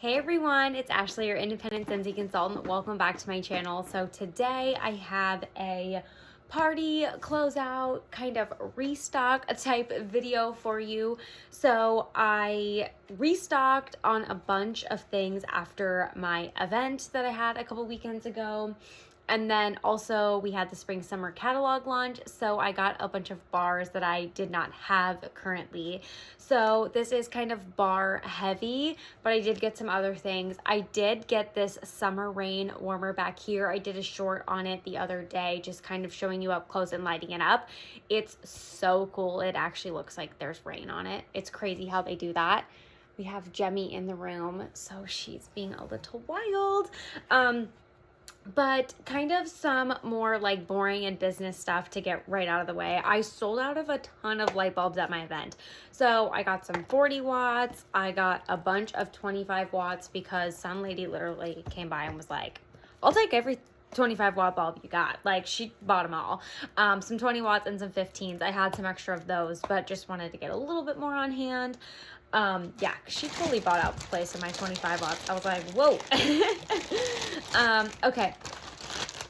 Hey everyone, it's Ashley, your independent Scentsy consultant. Welcome back to my channel. So today I have a party closeout kind of restock type video for you. So I restocked on a bunch of things after my event that I had a couple weekends ago. And then also we had the spring summer catalog launch, so I got a bunch of bars that I did not have currently. So this is kind of bar heavy, but I did get some other things. I did get this summer rain warmer back here. I did a short on it the other day, just kind of showing you up close and lighting it up. It's so cool. It actually looks like there's rain on it. It's crazy how they do that. We have Jemmy in the room, so she's being a little wild. But kind of some more like boring and business stuff to get right out of the way. I sold out of a ton of light bulbs at my event. So I got some 40 watts. I got a bunch of 25 watts because some lady literally came by and was like, I'll take every 25 watt bulb you got. Like, she bought them all. Some 20 watts and some 15s. I had some extra of those, but just wanted to get a little bit more on hand. Yeah, she totally bought out the place in my 25 watts. I was like, whoa. Okay.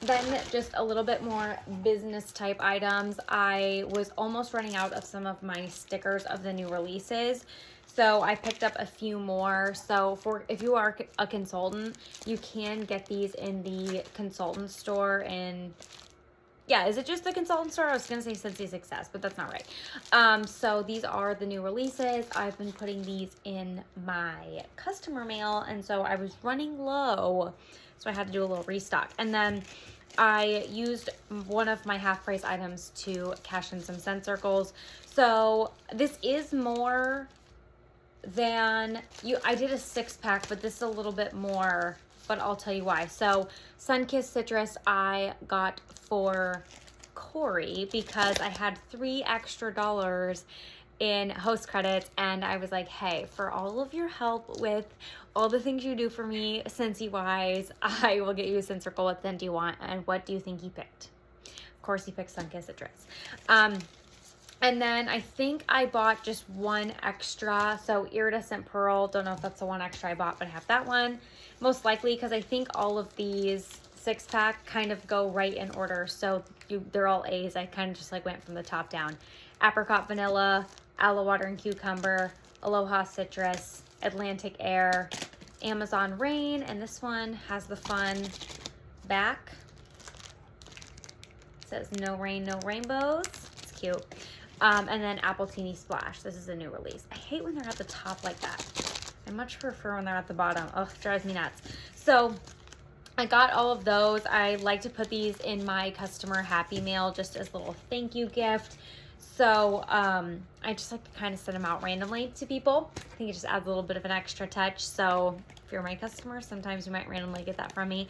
Then just a little bit more business type items. I was almost running out of some of my stickers of the new releases. So I picked up a few more. So if you are a consultant, you can get these in the consultant store in, yeah, is it just the consultant store? I was going to say Scentsy Success, but that's not right. So these are the new releases. I've been putting these in my customer mail, and so I was running low, so I had to do a little restock. And then I used one of my half price items to cash in some scent circles. So this is more than I did a 6-pack, but this is a little bit more, but I'll tell you why. So Sun-Kissed Citrus I got for Corey because I had $3 extra in host credits, and I was like, hey, for all of your help with all the things you do for me Scentsy wise, I will get you a scent circle. What scent do you want, and what do you think he picked? Of course he picked Sun-Kissed Citrus. And then I think I bought just one extra. So Iridescent Pearl, don't know if that's the one extra I bought, but I have that one. Most likely because I think all of these 6-pack kind of go right in order. So they're all A's. I kind of just like went from the top down. Apricot Vanilla, Aloe Water and Cucumber, Aloha Citrus, Atlantic Air, Amazon Rain, and this one has the fun back. It says no rain, no rainbows. It's cute. And then Apple Teeny Splash. This is a new release. I hate when they're at the top like that. I much prefer when they're at the bottom. Oh, it drives me nuts. So I got all of those. I like to put these in my customer happy mail just as a little thank you gift. So I just like to kind of send them out randomly to people. I think it just adds a little bit of an extra touch. So if you're my customer, sometimes you might randomly get that from me.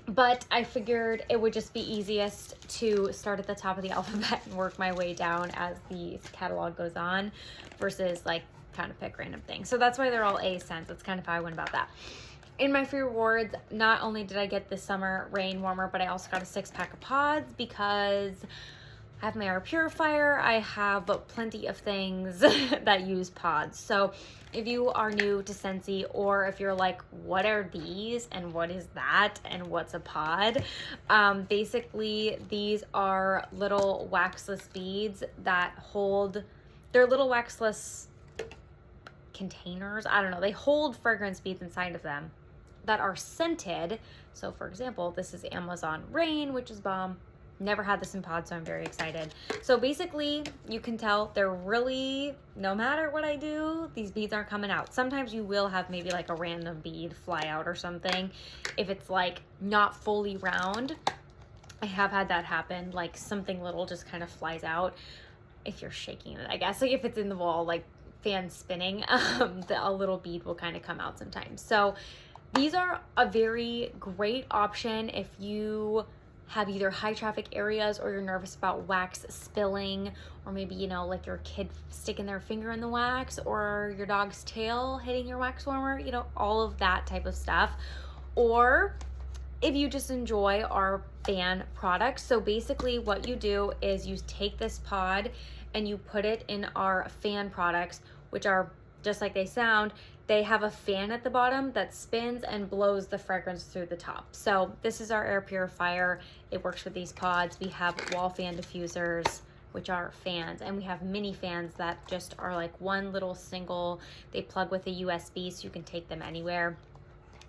But I figured it would just be easiest to start at the top of the alphabet and work my way down as the catalog goes on versus like kind of pick random things. So that's why they're all A scents. That's kind of how I went about that. In my free rewards, not only did I get the summer rain warmer, but I also got a 6-pack of pods because I have my air purifier. I have plenty of things that use pods. So if you are new to Scentsy, or if you're like, what are these and what is that and what's a pod? Basically, these are little waxless beads that hold, they're little waxless containers. I don't know. They hold fragrance beads inside of them that are scented. So for example, this is Amazon Rain, which is bomb. Never had this in pod, so I'm very excited. So basically, you can tell they're really, no matter what I do, these beads aren't coming out. Sometimes you will have maybe like a random bead fly out or something. If it's like not fully round, I have had that happen. Like something little just kind of flies out if you're shaking it, I guess. Like if it's in the wall, like fan spinning, a little bead will kind of come out sometimes. So these are a very great option if you have either high traffic areas or you're nervous about wax spilling, or maybe, you know, like your kid sticking their finger in the wax or your dog's tail hitting your wax warmer, you know, all of that type of stuff. Or if you just enjoy our fan products. So basically what you do is you take this pod and you put it in our fan products, which are just like they sound, they have a fan at the bottom that spins and blows the fragrance through the top. So this is our air purifier. It works with these pods. We have wall fan diffusers, which are fans, and we have mini fans that just are like one little single. They plug with a USB so you can take them anywhere.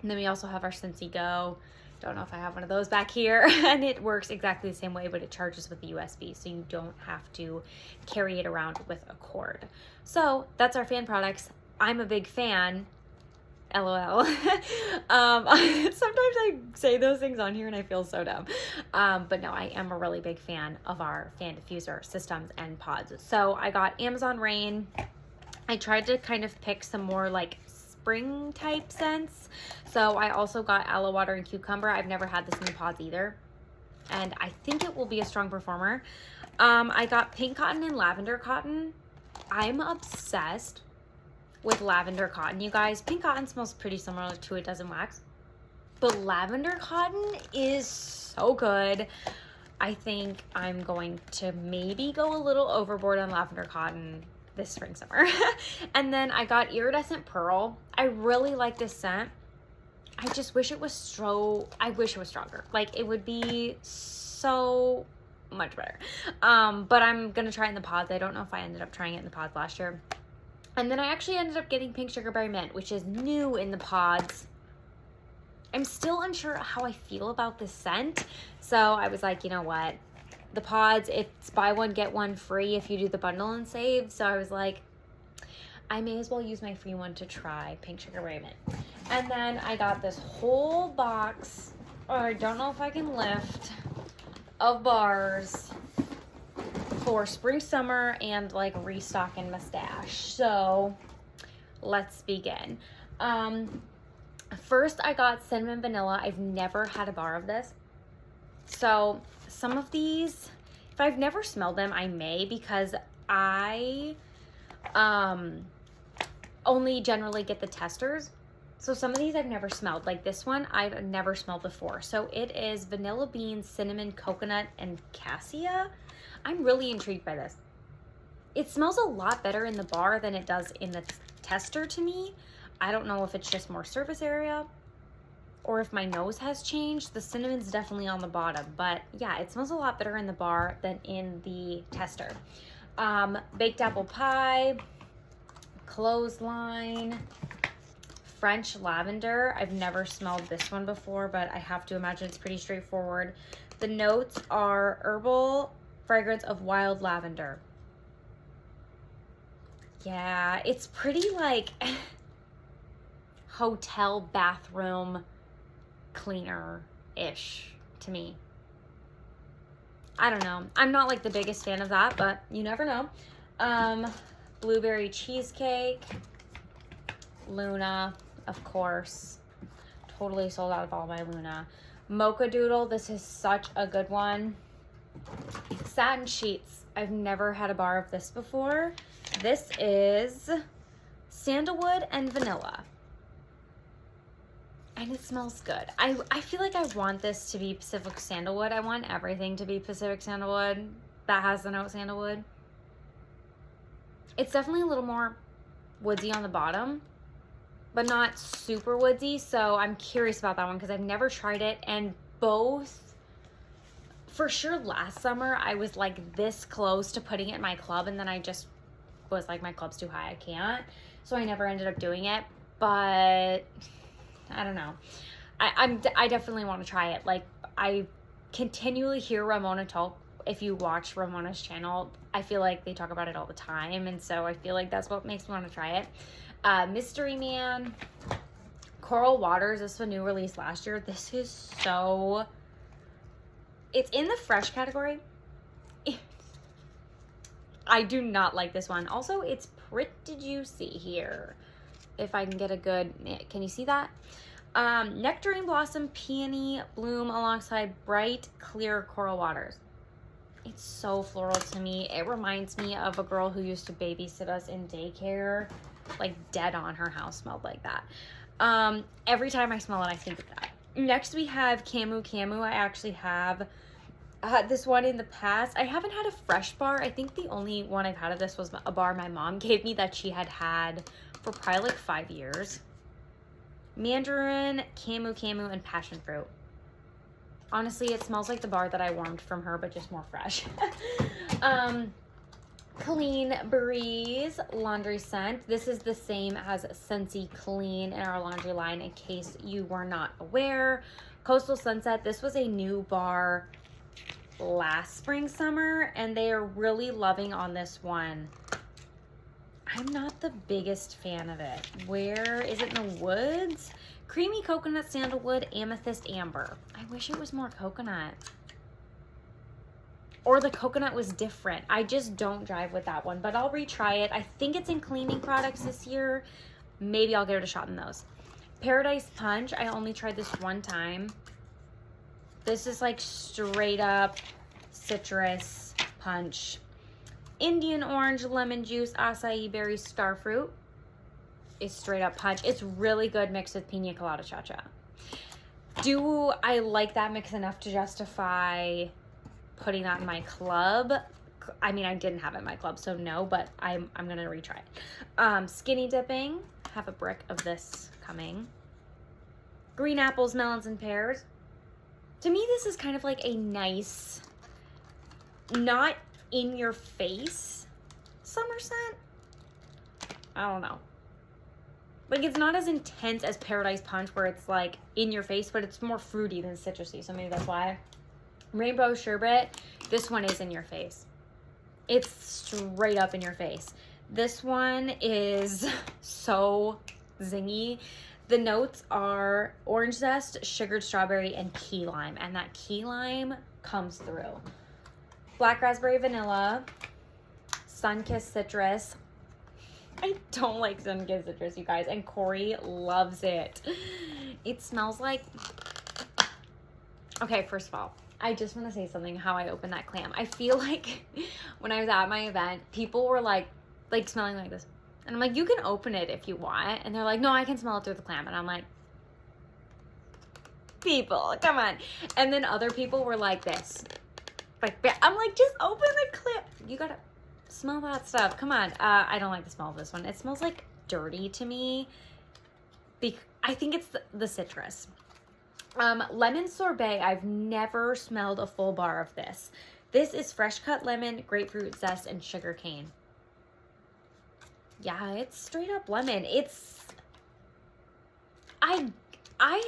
And then we also have our Scentsy Go. Don't know if I have one of those back here. And it works exactly the same way, but it charges with the USB, so you don't have to carry it around with a cord. So that's our fan products. I'm a big fan. LOL. Sometimes I say those things on here and I feel so dumb. But no, I am a really big fan of our fan diffuser systems and pods. So I got Amazon Rain. I tried to kind of pick some more like spring type scents. So I also got aloe water and cucumber. I've never had this in the pods either, and I think it will be a strong performer. I got pink cotton and lavender cotton. I'm obsessed with lavender cotton, you guys. Pink cotton smells pretty similar to a dozen wax, but lavender cotton is so good. I think I'm going to maybe go a little overboard on lavender cotton this spring, summer. And then I got iridescent pearl. I really like this scent. I just wish it was I wish it was stronger. Like, it would be so much better. But I'm gonna try it in the pods. I don't know if I ended up trying it in the pods last year. And then I actually ended up getting Pink Sugarberry Mint, which is new in the pods. I'm still unsure how I feel about this scent. So I was like, you know what? The pods, it's buy one, get one free if you do the bundle and save. So I was like, I may as well use my free one to try Pink Sugarberry Mint. And then I got this whole box, or I don't know if I can lift, of bars for spring, summer, and like restock and mustache. So let's begin. First I got cinnamon vanilla. I've never had a bar of this. So some of these, if I've never smelled them, I may, because I only generally get the testers. So some of these I've never smelled. Like this one I've never smelled before. So it is vanilla bean, cinnamon, coconut, and cassia. I'm really intrigued by this. It smells a lot better in the bar than it does in the tester to me. I don't know if it's just more surface area or if my nose has changed. The cinnamon's definitely on the bottom, but yeah, it smells a lot better in the bar than in the tester. Baked apple pie, clothesline, French lavender. I've never smelled this one before, but I have to imagine it's pretty straightforward. The notes are herbal fragrance of wild lavender. Yeah, it's pretty like hotel bathroom cleaner-ish to me. I don't know. I'm not like the biggest fan of that, but you never know. Blueberry cheesecake, Luna, of course. Totally sold out of all my Luna. Mocha Doodle, this is such a good one. Satin Sheets, I've never had a bar of this before. This is sandalwood and vanilla. And it smells good. I feel like I want this to be Pacific Sandalwood. I want everything to be Pacific Sandalwood that has the note sandalwood. It's definitely a little more woodsy on the bottom, but not super woodsy. So I'm curious about that one because I've never tried it. And both, for sure last summer, I was like this close to putting it in my club, and then I just was like, my club's too high, I can't. So I never ended up doing it, but I don't know. I definitely want to try it. Like, I continually hear Ramona talk. If you watch Ramona's channel, I feel like they talk about it all the time, and so I feel like that's what makes me want to try it. Mystery Man, Coral Waters. This is a new release last year. This is so... It's in the fresh category. I do not like this one. Also, it's pretty juicy here. If I can get a good... Can you see that? Nectarine Blossom Peony Bloom alongside Bright Clear Coral Waters. It's so floral to me. It reminds me of a girl who used to babysit us in daycare. Like, dead on, her house smelled like that. Every time I smell it, I think of that. Next, we have Camu Camu. I actually have this one in the past. I haven't had a fresh bar. I think the only one I've had of this was a bar my mom gave me that she had for probably like 5 years. Mandarin, camu, and passion fruit. Honestly, it smells like the bar that I warmed from her, but just more fresh. Clean Breeze laundry scent. This is the same as Scentsy Clean in our laundry line, in case you were not aware. Coastal Sunset. This was a new bar last spring, summer, and they are really loving on this one. I'm not the biggest fan of it. Where is it? In the woods? Creamy coconut, sandalwood, amethyst, amber. I wish it was more coconut. Or the coconut was different. I just don't drive with that one, but I'll retry it. I think it's in cleaning products this year. Maybe I'll give it a shot in those. Paradise Punch. I only tried this one time. This is like straight up citrus punch. Indian orange, lemon juice, acai berry, starfruit. It's straight up punch. It's really good mixed with pina colada cha-cha. Do I like that mix enough to justify putting that in my club? I mean, I didn't have it in my club, so no, but I'm gonna retry it. Skinny dipping. Have a brick of this coming. Green apples, melons, and pears. To me, this is kind of like a nice, not in your face summer scent. I don't know. Like, it's not as intense as Paradise Punch, where it's like in your face, but it's more fruity than citrusy, so maybe that's why. Rainbow Sherbet. This one is in your face. It's straight up in your face. This one is so zingy. The notes are orange zest, sugared strawberry, and key lime, and that key lime comes through. Black raspberry vanilla, sun-kissed citrus. I don't like sun-kissed citrus, you guys, and Corey loves it. It smells like... Okay, first of all, I just want to say something how I opened that clam. I feel like when I was at my event, people were like smelling like this. And I'm like, you can open it if you want. And they're like, no, I can smell it through the clam. And I'm like, people, come on. And then other people were like this. Like, I'm like, just open the clam. You gotta smell that stuff. Come on. I don't like the smell of this one. It smells like dirty to me. I think it's the citrus. Lemon sorbet. I've never smelled a full bar of this. This is fresh cut lemon, grapefruit zest, and sugar cane. Yeah, it's straight up lemon. I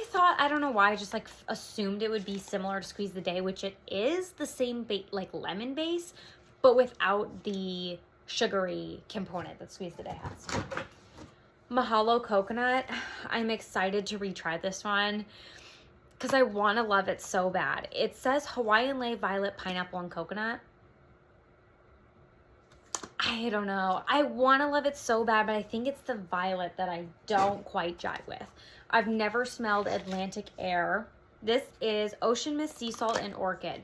thought, I don't know why, I just like assumed it would be similar to Squeeze the Day, which it is the same like lemon base, but without the sugary component that Squeeze the Day has. Mahalo Coconut. I'm excited to retry this one because I want to love it so bad. It says Hawaiian Lei, Violet, Pineapple, and Coconut. I don't know. I want to love it so bad, but I think it's the violet that I don't quite jive with. I've never smelled Atlantic Air. This is Ocean Mist, Sea Salt, and Orchid.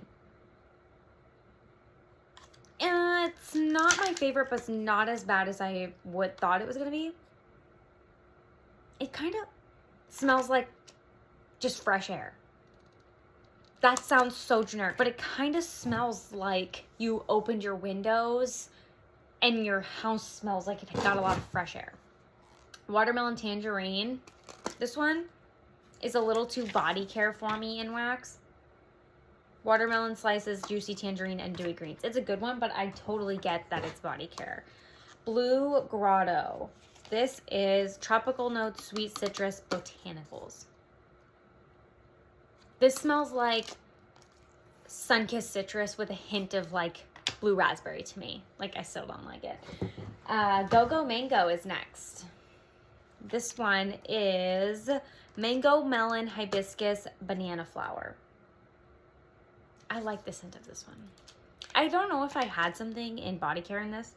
It's not my favorite, but it's not as bad as I thought it was going to be. It kind of smells like just fresh air. That sounds so generic, but it kind of smells like you opened your windows and your house smells like it got a lot of fresh air. Watermelon Tangerine. This one is a little too body care for me in wax. Watermelon Slices, Juicy Tangerine, and Dewy Greens. It's a good one, but I totally get that it's body care. Blue Grotto. This is Tropical Notes, Sweet Citrus, Botanicals. This smells like sun-kissed citrus with a hint of like blue raspberry to me. Like, I still don't like it. Go-Go Mango is next. This one is Mango, Melon, Hibiscus, Banana Flower. I like the scent of this one. I don't know if I had something in body care in this,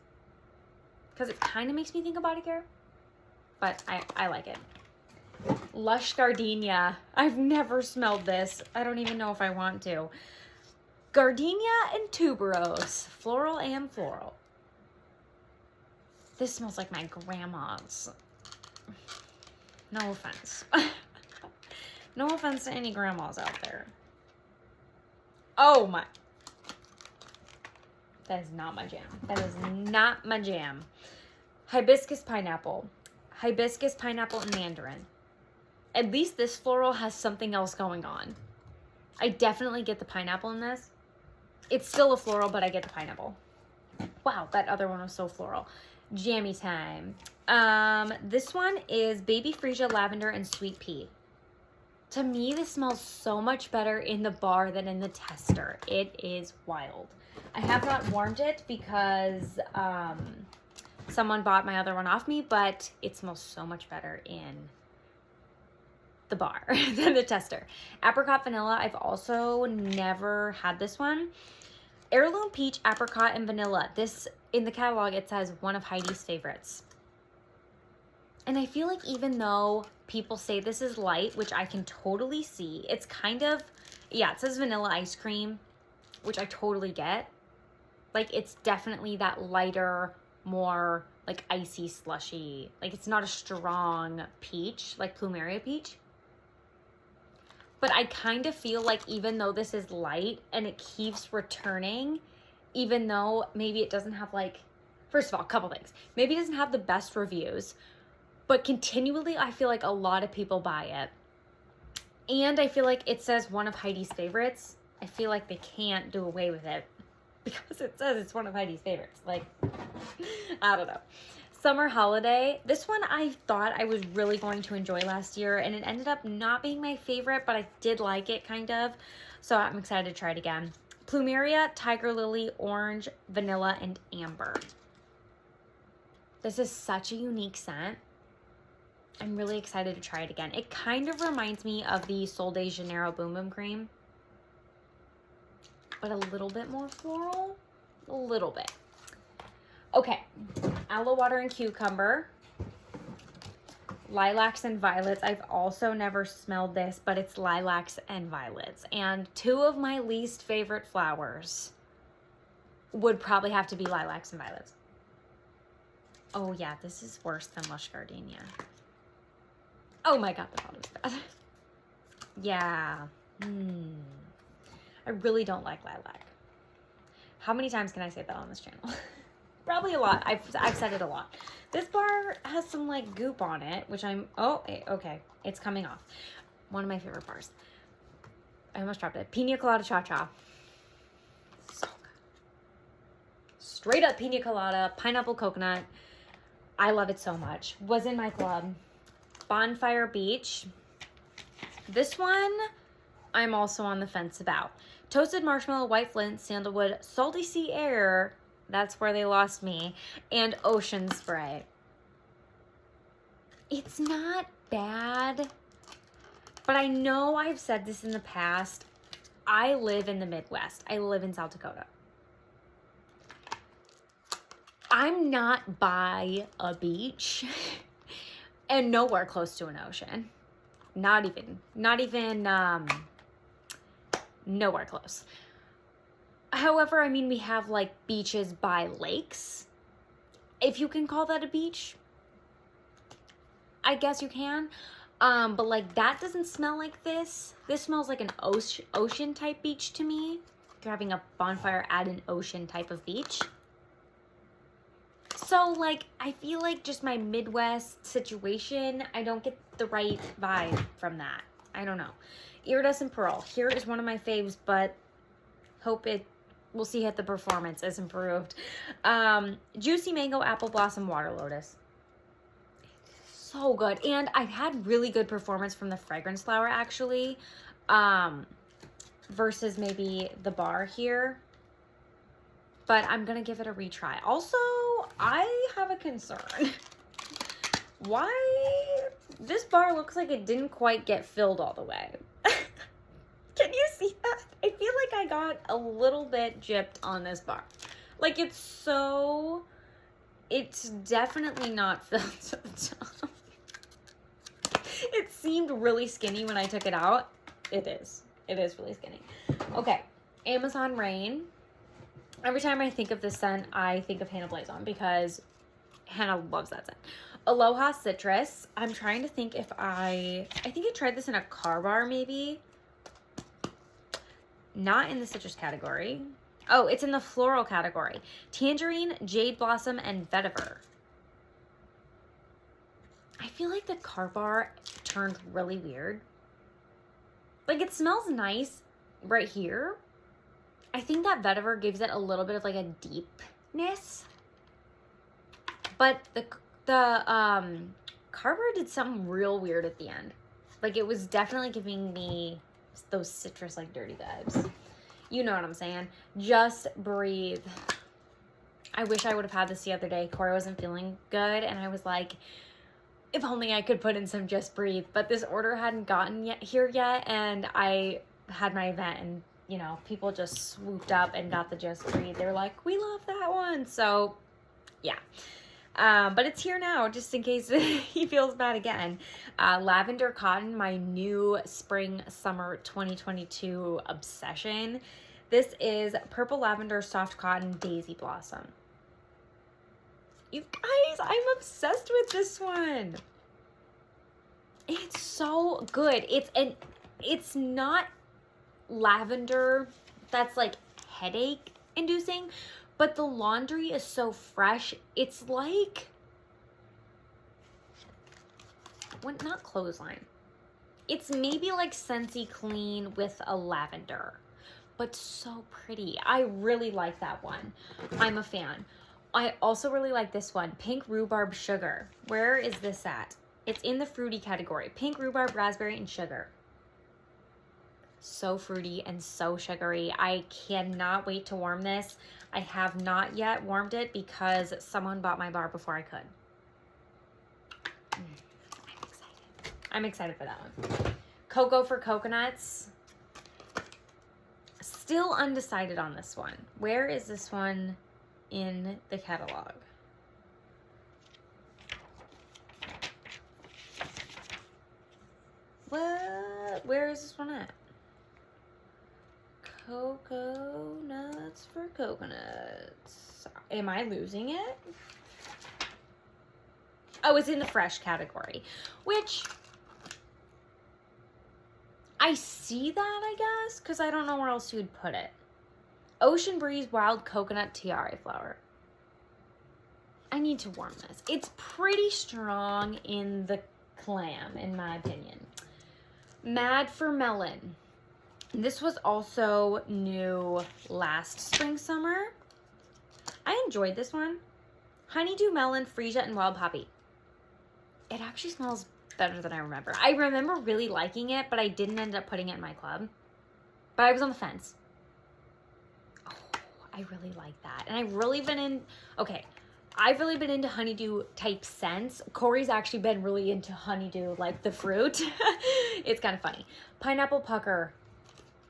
because it kind of makes me think of body care, but I like it. Lush Gardenia. I've never smelled this. I don't even know if I want to. Gardenia and Tuberose. Floral and floral. This smells like my grandma's. No offense. No offense to any grandmas out there. Oh my. That is not my jam. That is not my jam. Hibiscus Pineapple. hibiscus, pineapple, and mandarin. At least this floral has something else going on. I definitely get the pineapple in this. It's still a floral, but I get the pineapple. Wow, that other one was so floral. Jammy time. This one is baby freesia, lavender, and sweet pea. To me, this smells so much better in the bar than in the tester. It is wild. I have not warmed it because someone bought my other one off me, but it smells so much better in the bar than the tester. Apricot vanilla, I've also never had this one. Heirloom peach, apricot, and vanilla. This, in the catalog, it says one of Heidi's favorites. And I feel like even though people say this is light, which I can totally see, it's kind of, yeah, it says vanilla ice cream, which I totally get. Like, it's definitely that lighter, more like icy, slushy. Like, it's not a strong peach, like Plumeria peach. But I kind of feel like even though this is light and it keeps returning, even though maybe it doesn't have like, first of all, a couple things. Maybe it doesn't have the best reviews, but continually I feel like a lot of people buy it. And I feel like it says one of Heidi's favorites. I feel like they can't do away with it because it says it's one of Heidi's favorites. Like, I don't know. Summer Holiday. This one I thought I was really going to enjoy last year, and it ended up not being my favorite, but I did like it kind of. So I'm excited to try it again. Plumeria, Tiger Lily, Orange, Vanilla, and Amber. This is such a unique scent. I'm really excited to try it again. It kind of reminds me of the Sol de Janeiro Boom Boom Cream, but a little bit more floral. A little bit. Okay, aloe water and cucumber, lilacs and violets. I've also never smelled this, but it's lilacs and violets. And two of my least favorite flowers would probably have to be lilacs and violets. Oh yeah, this is worse than lush gardenia. Oh my God, the bottom's bad. Yeah, I really don't like lilac. How many times can I say that on this channel? Probably a lot. I've said it a lot. This bar has some like goop on it, which I'm, oh, okay. It's coming off. One of my favorite bars. I almost dropped it. Pina Colada Cha-Cha. So good. Straight up pina colada, pineapple coconut. I love it so much. Was in my club. Bonfire Beach. This one, I'm also on the fence about. Toasted marshmallow, white flint, sandalwood, salty sea air. That's where they lost me. And ocean spray. It's not bad, but I know I've said this in the past. I live in the Midwest. I live in South Dakota. I'm not by a beach and nowhere close to an ocean. Not even nowhere close. However, I mean, we have like beaches by lakes. If you can call that a beach, I guess you can. But like that doesn't smell like this. This smells like an ocean type beach to me. You're having a bonfire at an ocean type of beach. So like, I feel like just my Midwest situation, I don't get the right vibe from that. I don't know. Iridescent Pearl. Here is one of my faves, but we'll see if the performance is improved. Juicy Mango, Apple Blossom, Water Lotus. So good. And I've had really good performance from the fragrance flower actually, versus maybe the bar here. But I'm going to give it a retry. Also, I have a concern. Why this bar looks like it didn't quite get filled all the way. Can you see that? I feel like I got a little bit gypped on this bar. Like it's definitely not filled to the top. It seemed really skinny when I took it out. It is really skinny. Okay, Amazon Rain. Every time I think of this scent, I think of Hannah Blazon because Hannah loves that scent. Aloha Citrus. I'm trying to think if I think I tried this in a car bar maybe. Not in the citrus category. Oh, it's in the floral category. Tangerine, Jade Blossom, and Vetiver. I feel like the car bar turned really weird. Like, it smells nice right here. I think that vetiver gives it a little bit of like a deepness. But the car bar did something real weird at the end. Like, it was definitely giving me those citrus, like, dirty vibes. You know what I'm saying? Just Breathe. I wish I would have had this the other day. Corey wasn't feeling good, and I was like, if only I could put in some Just Breathe. But this order hadn't gotten here yet, and I had my event, and, you know, people just swooped up and got the Just Breathe. They were like, we love that one. So, yeah. But it's here now, just in case he feels bad again. Lavender Cotton, my new spring summer 2022 obsession. This is Purple Lavender Soft Cotton Daisy Blossom. You guys, I'm obsessed with this one. It's so good. It's not lavender that's like headache inducing, but the laundry is so fresh. It's like, not clothesline. It's maybe like Scentsy Clean with a lavender, but so pretty. I really like that one. I'm a fan. I also really like this one, Pink Rhubarb Sugar. Where is this at? It's in the fruity category. Pink Rhubarb, Raspberry, and Sugar. So fruity and so sugary. I cannot wait to warm this. I have not yet warmed it because someone bought my bar before I could. I'm excited. I'm excited for that one. Cocoa for Coconuts. Still undecided on this one. Where is this one in the catalog? What? Where is this one at? Cocoa Nuts for Coconuts. Am I losing it? Oh, it's in the fresh category, which I see that, I guess, because I don't know where else you'd put it. Ocean Breeze Wild Coconut Tiare Flower. I need to warm this. It's pretty strong in the clam, in my opinion. Mad for Melon. This was also new last spring, summer. I enjoyed this one. Honeydew Melon, Freesia, and Wild Poppy. It actually smells better than I remember. I remember really liking it, but I didn't end up putting it in my club. But I was on the fence. Oh, I really like that. And I've really been into honeydew type scents. Corey's actually been really into honeydew, like the fruit. It's kind of funny. Pineapple Pucker.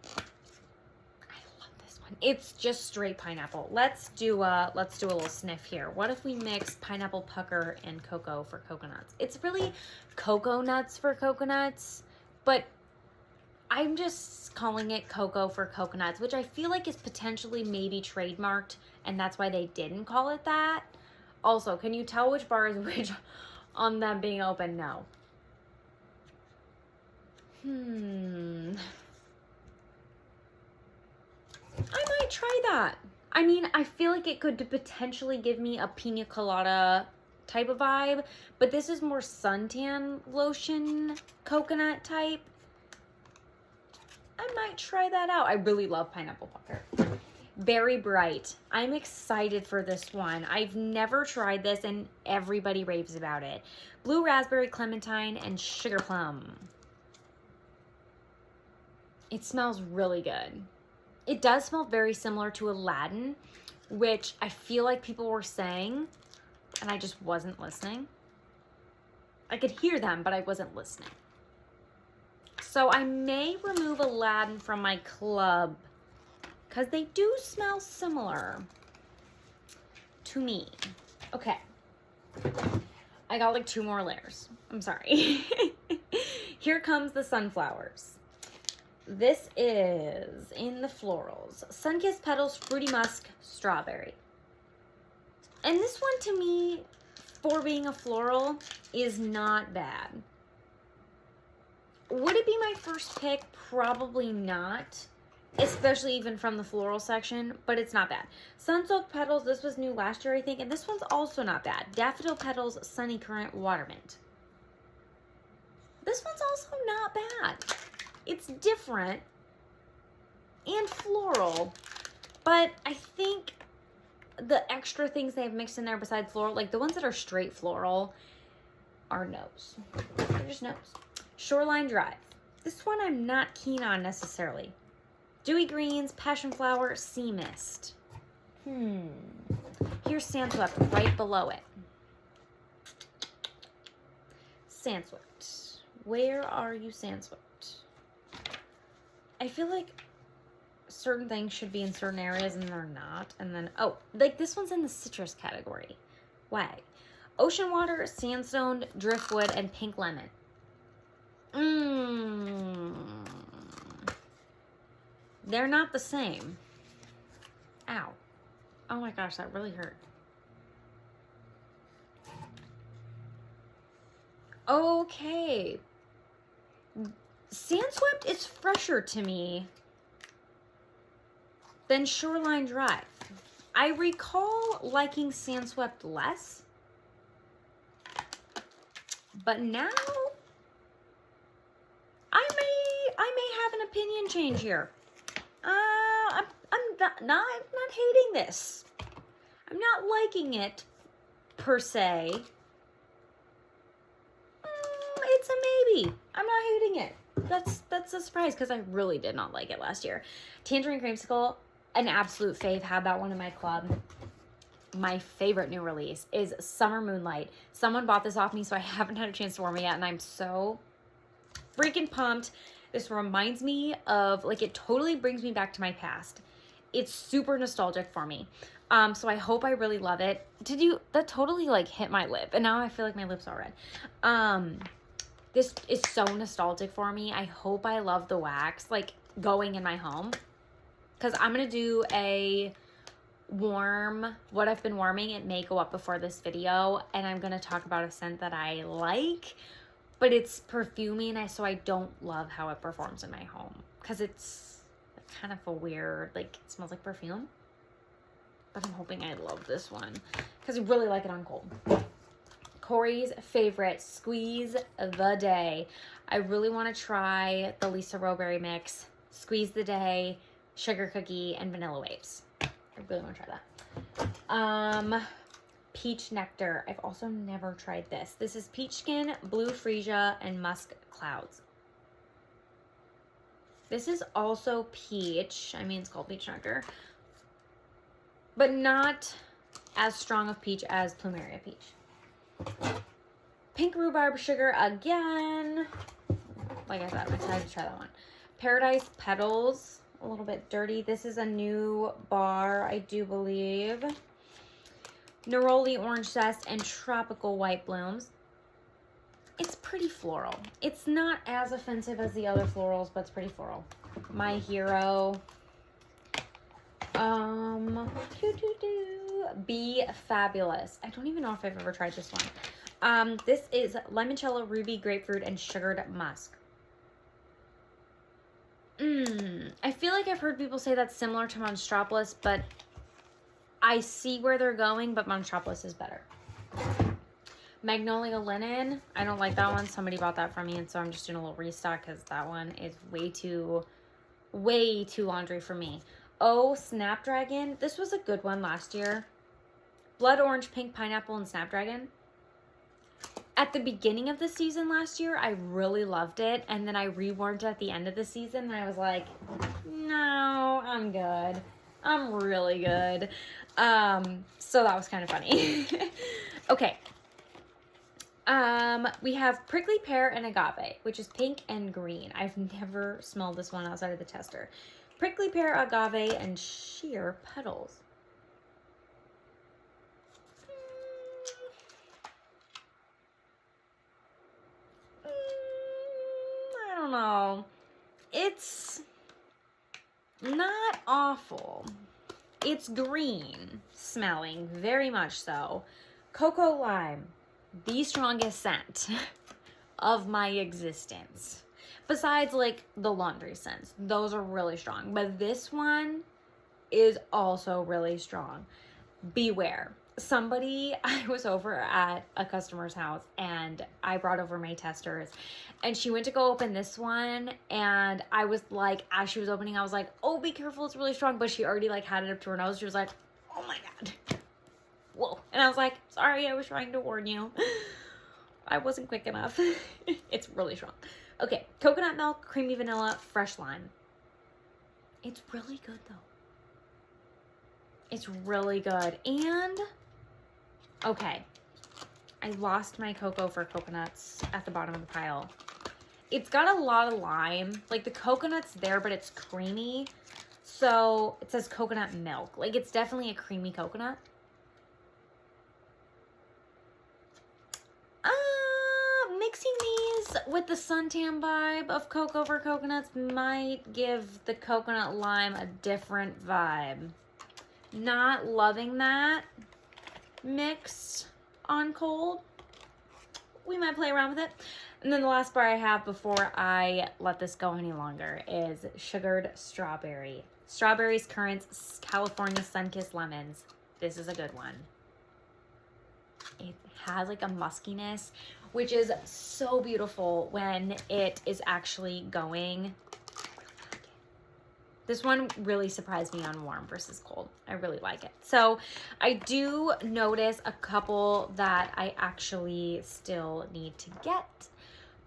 I love this one. It's just straight pineapple. Let's do a little sniff here. What if we mix Pineapple Pucker and Cocoa for Coconuts? It's really Cocoa Nuts for Coconuts, but I'm just calling it Cocoa for Coconuts, which I feel like is potentially maybe trademarked, and that's why they didn't call it that. Also, can you tell which bar is which on them being open? No. I might try that. I mean, I feel like it could potentially give me a pina colada type of vibe, but this is more suntan lotion coconut type. I might try that out. I really love Pineapple Pucker. Berry Bright. I'm excited for this one. I've never tried this and everybody raves about it. Blue Raspberry, Clementine, and Sugar Plum. It smells really good. It does smell very similar to Aladdin, which I feel like people were saying, and I just wasn't listening. I could hear them, but I wasn't listening. So I may remove Aladdin from my club because they do smell similar to me. Okay. I got like 2 more layers. I'm sorry. Here comes the Sunflowers. This is in the florals. Sunkissed Petals, Fruity Musk, Strawberry. And this one to me, for being a floral, is not bad. Would it be my first pick? Probably not. Especially even from the floral section, but it's not bad. Sun-Soaked Petals, this was new last year, I think, and this one's also not bad. Daffodil Petals, Sunny Current, Water Mint. This one's also not bad. It's different and floral, but I think the extra things they have mixed in there besides floral, like the ones that are straight floral, are no's. They're just no's. Shoreline Drive. This one I'm not keen on necessarily. Dewy Greens, Passion Flower, Sea Mist. Here's Sandswept right below it. Sandswept. Where are you, Sandswept? I feel like certain things should be in certain areas and they're not. And then, oh, like this one's in the citrus category. Why? Ocean Water, Sandstone, Driftwood, and Pink Lemon. They're not the same. Ow. Oh my gosh, that really hurt. Okay. Sandswept is fresher to me than Shoreline Drive. I recall liking Sandswept less, but now I may have an opinion change here. I'm not hating this. I'm not liking it per se. It's a maybe. I'm not hating it. That's a surprise because I really did not like it last year. Tangerine Creamsicle, an absolute fave. Had that one in my club. My favorite new release is Summer Moonlight. Someone bought this off me, so I haven't had a chance to warm it yet, and I'm so freaking pumped. This reminds me of, like, it totally brings me back to my past. It's super nostalgic for me. So I hope I really love it. That totally, like, hit my lip, and now I feel like my lips are red. This is so nostalgic for me. I hope I love the wax, like, going in my home. Because I'm going to do a what I've been warming. It may go up before this video. And I'm going to talk about a scent that I like. But it's perfumey, and so I don't love how it performs in my home. Because it's kind of a weird, like, it smells like perfume. But I'm hoping I love this one. Because I really like it on cold. Corey's favorite, Squeeze the Day. I really want to try the Lisa Rowberry mix, Squeeze the Day, Sugar Cookie, and Vanilla Waves. I really want to try that. Peach Nectar. I've also never tried this. This is Peach Skin, Blue Freesia, and Musk Clouds. This is also peach. I mean, it's called Peach Nectar. But not as strong of peach as Plumeria Peach. Pink Rhubarb Sugar again. Like I said, I'm excited to try that one. Paradise Petals. A little bit dirty. This is a new bar, I do believe. Neroli Orange Zest and Tropical White Blooms. It's pretty floral. It's not as offensive as the other florals, but it's pretty floral. My Hero. Be Fabulous. I don't even know if I've ever tried this one. This is Limoncello, Ruby, Grapefruit, and Sugared Musk. I feel like I've heard people say that's similar to Monstropolis, but I see where they're going, but Monstropolis is better. Magnolia Linen. I don't like that one. Somebody bought that from me, and so I'm just doing a little restock because that one is way too laundry for me. Oh, Snapdragon. This was a good one last year. Blood Orange, Pink Pineapple, and Snapdragon. At the beginning of the season last year, I really loved it, and then I rewarmed it at the end of the season, and I was like, no, I'm good. I'm really good. So that was kind of funny. Okay. We have Prickly Pear and Agave, which is pink and green. I've never smelled this one outside of the tester. Prickly Pear, Agave, and Sheer Petals. I don't know. It's not awful. It's green smelling, very much so. Cocoa Lime, the strongest scent of my existence. Besides, like, the laundry scents. Those are really strong. But this one is also really strong. Beware. I was over at a customer's house and I brought over my testers and she went to go open this one and I was like, as she was opening, I was like, oh, be careful, it's really strong. But she already like had it up to her nose. She was like, oh my God. Whoa. And I was like, sorry, I was trying to warn you. I wasn't quick enough. It's really strong. Okay, coconut milk, creamy vanilla, fresh lime. It's really good though. It's really good. And okay, I lost my cocoa for coconuts at the bottom of the pile. It's got a lot of lime. Like the coconut's there, but it's creamy. So it says coconut milk. Like it's definitely a creamy coconut. Mixing these with the suntan vibe of cocoa over coconuts might give the coconut lime a different vibe. Not loving that mixed on cold. We might play around with it. And then the last bar I have before I let this go any longer is sugared strawberry. Strawberries, currants, California sun-kissed lemons. This is a good one. It has like a muskiness, which is so beautiful when it is actually going. This one really surprised me on warm versus cold. I really like it. So I do notice a couple that I actually still need to get,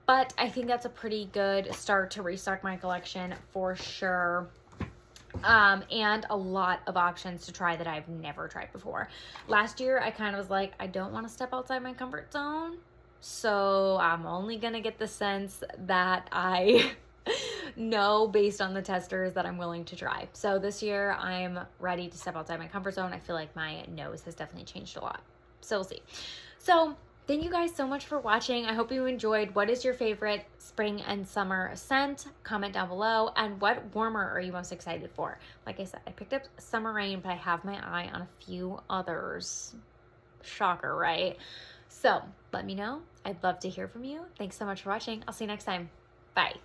but I think that's a pretty good start to restock my collection for sure. And a lot of options to try that I've never tried before. Last year, I kind of was like, I don't want to step outside my comfort zone. So I'm only going to get the scents that I know based on the testers that I'm willing to try. So this year I'm ready to step outside my comfort zone. I feel like my nose has definitely changed a lot. So we'll see. So thank you guys so much for watching. I hope you enjoyed. What is your favorite spring and summer scent? Comment down below. And what warmer are you most excited for? Like I said, I picked up Summer Rain, but I have my eye on a few others. Shocker, right? So let me know. I'd love to hear from you. Thanks so much for watching. I'll see you next time. Bye.